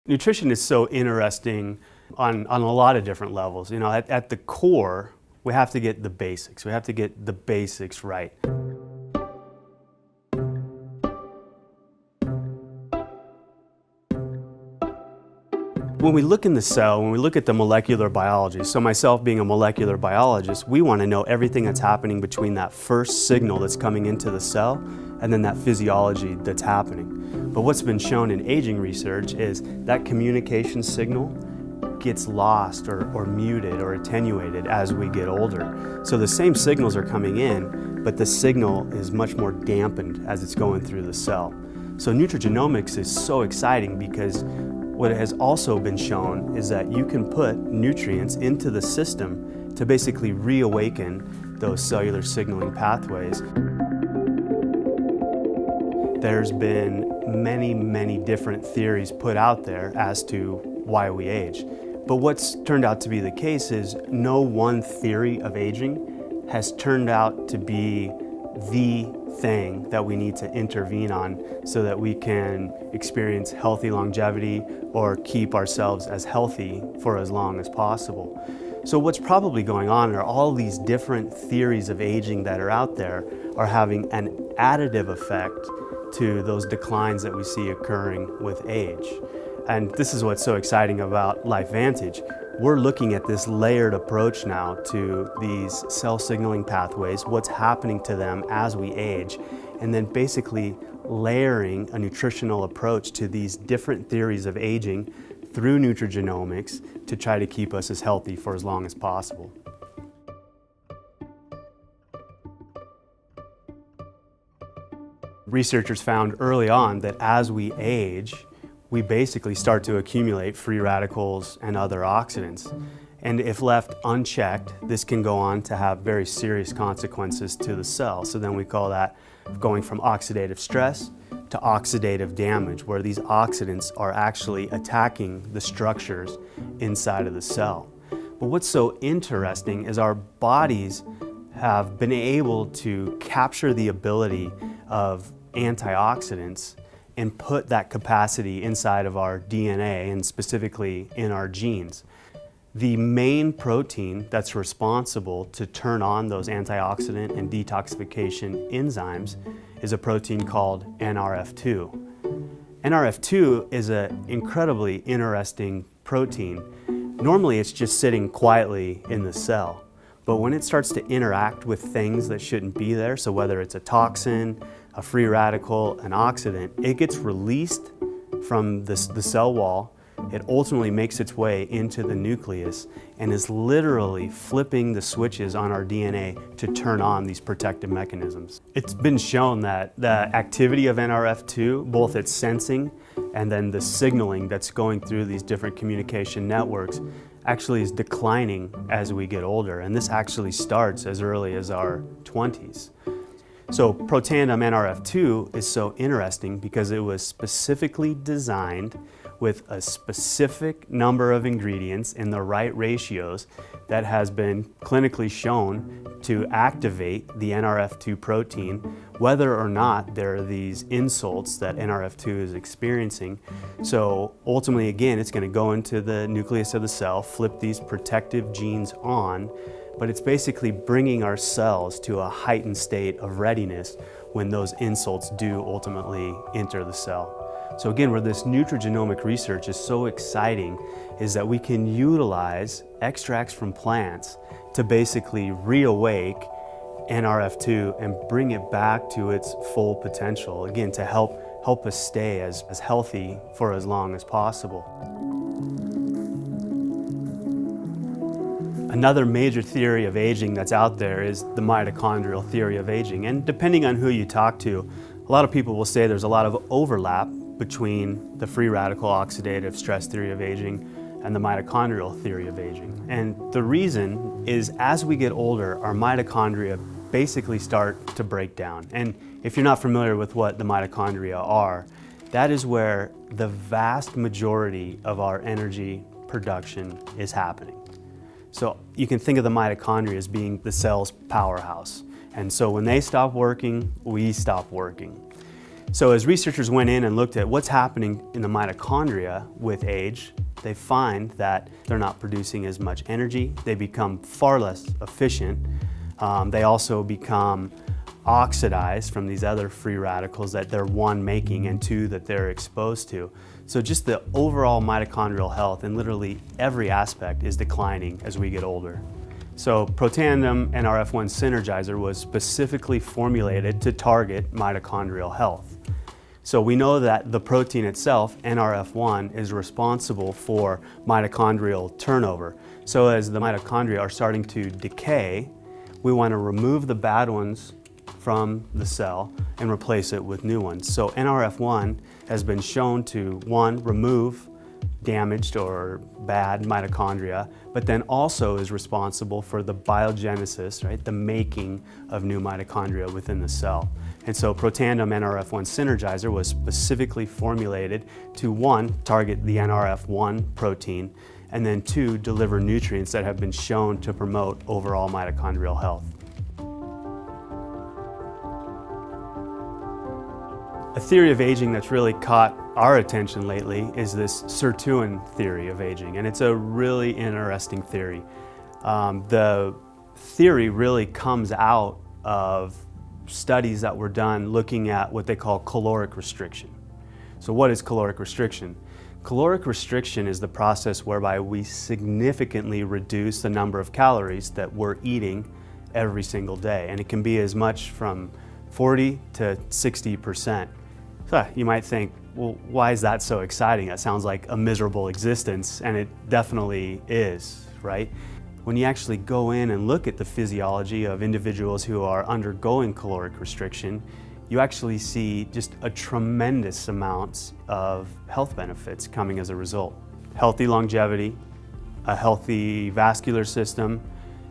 Nutrition is so interesting on a lot of different levels. You know, at the core, we have to get the basics. We have to get the basics right. When we look in the cell, when we look at the molecular biology, so myself being a molecular biologist, we want to know everything that's happening between that first signal that's coming into the cell and then that physiology that's happening. But what's been shown in aging research is that communication signal gets lost or muted or attenuated as we get older. So the same signals are coming in, but the signal is much more dampened as it's going through the cell. So nutrigenomics is so exciting because what has also been shown is that you can put nutrients into the system to basically reawaken those cellular signaling pathways. There's been many different theories put out there as to why we age. But what's turned out to be the case is no one theory of aging has turned out to be the thing that we need to intervene on so that we can experience healthy longevity or keep ourselves as healthy for as long as possible. So what's probably going on are all these different theories of aging that are out there are having an additive effect to those declines that we see occurring with age. And this is what's so exciting about LifeVantage. We're looking at this layered approach now to these cell signaling pathways, what's happening to them as we age, and then basically layering a nutritional approach to these different theories of aging through nutrigenomics to try to keep us as healthy for as long as possible. Researchers found early on that as we age, we basically start to accumulate free radicals and other oxidants. And if left unchecked, this can go on to have very serious consequences to the cell. So then we call that going from oxidative stress to oxidative damage, where these oxidants are actually attacking the structures inside of the cell. But what's so interesting is our bodies have been able to capture the ability of antioxidants and put that capacity inside of our DNA and specifically in our genes. The main protein that's responsible to turn on those antioxidant and detoxification enzymes is a protein called NRF2. NRF2 is an incredibly interesting protein. Normally it's just sitting quietly in the cell, but when it starts to interact with things that shouldn't be there, so whether it's a toxin, a free radical, an oxidant, it gets released from the cell wall. It ultimately makes its way into the nucleus and is literally flipping the switches on our DNA to turn on these protective mechanisms. It's been shown that the activity of NRF2, both its sensing and then the signaling that's going through these different communication networks, actually is declining as we get older. And this actually starts as early as our 20s. So Protandim NRF2 is so interesting because it was specifically designed with a specific number of ingredients in the right ratios that has been clinically shown to activate the NRF2 protein, whether or not there are these insults that NRF2 is experiencing. So ultimately, again, it's going to go into the nucleus of the cell, flip these protective genes on, but it's basically bringing our cells to a heightened state of readiness when those insults do ultimately enter the cell. So again, where this nutrigenomic research is so exciting is that we can utilize extracts from plants to basically reawake NRF2 and bring it back to its full potential, again, to help us stay as healthy for as long as possible. Another major theory of aging that's out there is the mitochondrial theory of aging. And depending on who you talk to, a lot of people will say there's a lot of overlap between the free radical oxidative stress theory of aging and the mitochondrial theory of aging. And the reason is as we get older, our mitochondria basically start to break down. And if you're not familiar with what the mitochondria are, that is where the vast majority of our energy production is happening. So you can think of the mitochondria as being the cell's powerhouse. And so when they stop working, we stop working. So as researchers went in and looked at what's happening in the mitochondria with age, they find that they're not producing as much energy. They become far less efficient. They also become oxidized from these other free radicals that they're one, making, and two, that they're exposed to. So just the overall mitochondrial health in literally every aspect is declining as we get older. So Protandim NRF1 Synergizer was specifically formulated to target mitochondrial health. So we know that the protein itself, NRF1, is responsible for mitochondrial turnover. So as the mitochondria are starting to decay, we want to remove the bad ones from the cell and replace it with new ones. So NRF1 has been shown to, one, remove damaged or bad mitochondria, but then also is responsible for the biogenesis, right, the making of new mitochondria within the cell. And so Protandim NRF1 Synergizer was specifically formulated to, one, target the NRF1 protein, and then two, deliver nutrients that have been shown to promote overall mitochondrial health. A theory of aging that's really caught our attention lately is this sirtuin theory of aging, and it's a really interesting theory. The theory really comes out of studies that were done looking at what they call caloric restriction. So what is caloric restriction? Caloric restriction is the process whereby we significantly reduce the number of calories that we're eating every single day, and it can be as much from 40 to 60%. So you might think, well, why is that so exciting? That sounds like a miserable existence, and it definitely is, right? When you actually go in and look at the physiology of individuals who are undergoing caloric restriction, you actually see just a tremendous amounts of health benefits coming as a result. Healthy longevity, a healthy vascular system,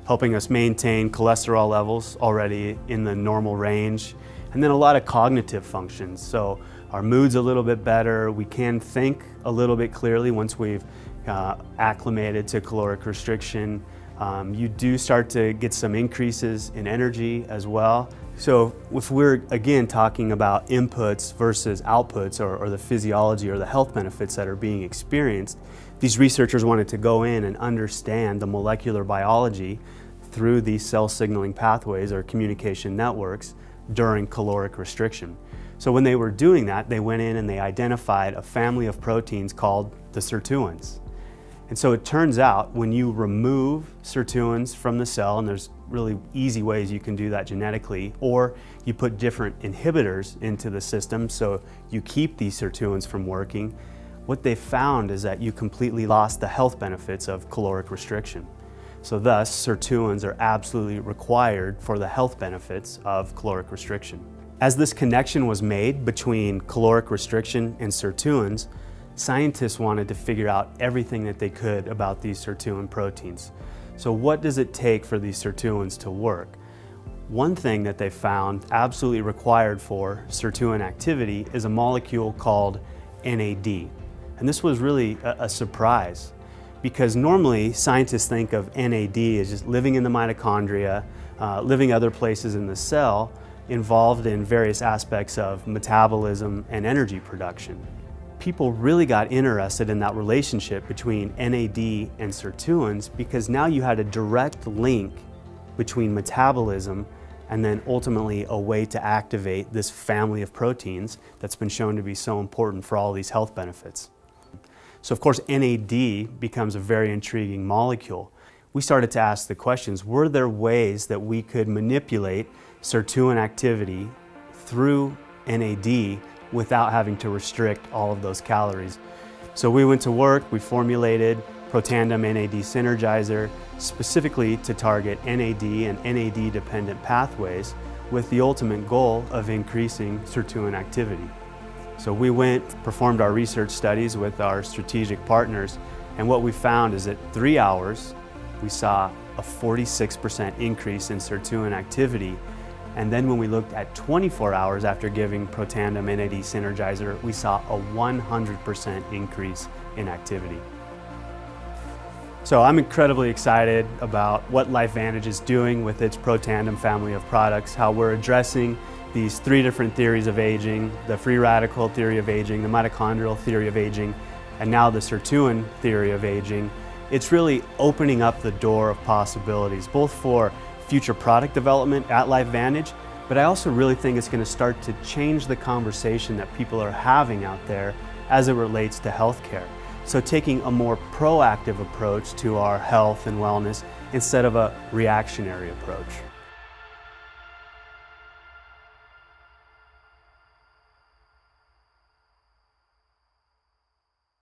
helping us maintain cholesterol levels already in the normal range, and then a lot of cognitive functions. So our mood's a little bit better, we can think a little bit clearly once we've acclimated to caloric restriction. You do start to get some increases in energy as well. So if we're again talking about inputs versus outputs, or the physiology or the health benefits that are being experienced, these researchers wanted to go in and understand the molecular biology through these cell signaling pathways or communication networks during caloric restriction. So when they were doing that, they went in and they identified a family of proteins called the sirtuins. And so it turns out when you remove sirtuins from the cell, and there's really easy ways you can do that genetically, or you put different inhibitors into the system so you keep these sirtuins from working, what they found is that you completely lost the health benefits of caloric restriction. So thus, sirtuins are absolutely required for the health benefits of caloric restriction. As this connection was made between caloric restriction and sirtuins, scientists wanted to figure out everything that they could about these sirtuin proteins. So what does it take for these sirtuins to work? One thing that they found absolutely required for sirtuin activity is a molecule called NAD. And this was really a surprise, because normally scientists think of NAD as just living in the mitochondria, living other places in the cell, involved in various aspects of metabolism and energy production. People really got interested in that relationship between NAD and sirtuins because now you had a direct link between metabolism and then ultimately a way to activate this family of proteins that's been shown to be so important for all these health benefits. So of course NAD becomes a very intriguing molecule. We started to ask the questions, were there ways that we could manipulate sirtuin activity through NAD without having to restrict all of those calories? So we went to work, we formulated Protandim NAD Synergizer specifically to target NAD and NAD-dependent pathways with the ultimate goal of increasing sirtuin activity. So we performed our research studies with our strategic partners, and what we found is that 3 hours, we saw a 46% increase in sirtuin activity. And then when we looked at 24 hours after giving Protandim NAD Synergizer, we saw a 100% increase in activity. So I'm incredibly excited about what LifeVantage is doing with its Protandim family of products, how we're addressing these three different theories of aging, the free radical theory of aging, the mitochondrial theory of aging, and now the sirtuin theory of aging, it's really opening up the door of possibilities, both for future product development at LifeVantage, but I also really think it's going to start to change the conversation that people are having out there as it relates to healthcare. So taking a more proactive approach to our health and wellness instead of a reactionary approach.